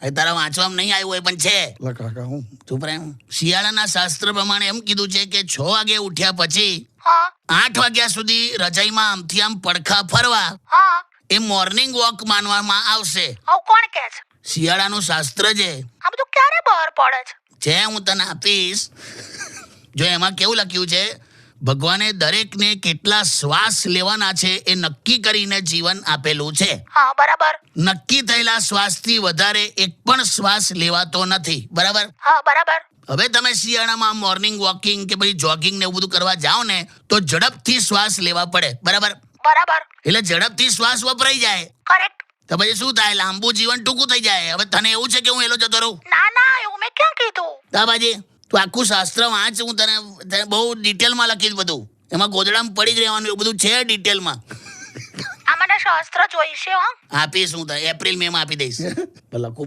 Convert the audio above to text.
એ તારા વાંચવામાં નહીં આવ્યું હોય પણ છે. કાકા હું ચૂપ રહે. શિયાળાના શાસ્ત્ર પ્રમાણે એમ કીધું છે કે 6 વાગે ઉઠ્યા પછી હા 8 વાગ્યા સુધી રજાઈમાં આમથી આમ પડખા ફરવા હા એ મોર્નિંગ વોક માનવામાં આવશે. આવું કોણ કહે છે? શિયાળાનું શાસ્ત્ર છે. આ બધું ક્યારે બહાર પડે છે? હું તને આપીશ. જો એમાં કેવું લખ્યું છે, ભગવાને દરેકને કેટલા શ્વાસ લેવાના છે એ નક્કી કરીને જીવન આપેલું છે. હા બરાબર. નક્કી થયેલા શ્વાસથી વધારે એક પણ શ્વાસ લેવાતો નથી. બરાબર. હા બરાબર. હવે તમે શિયાળામાં મોર્નિંગ વોકિંગ કે પછી જોગિંગ ને એવું બધું કરવા જાઓ ને તો ઝડપથી શ્વાસ લેવા પડે. બરાબર. બરાબર. એટલે ઝડપથી શ્વાસ વપરાઈ જાય કરેક્ટ. તો પછી શું થાય? લાંબુ જીવન ટૂંકું થઈ જાય. હવે તને એવું છે કે હું એલો જતો રહું? ના ના એવું મેં ક્યાં કીધું? તાબાજી તું આખું શાસ્ત્ર વાંચ. હું તને બહુ ડિટેલમાં લખીશ બધું. એમાં ગોદડામાં પડી જ રહેવાનું એવું બધું છે ડિટેલમાં. આ મને શાસ્ત્ર જોઈશે હો. આપીશ હું તને એપ્રિલ મે માં આપી દઈશ. લખું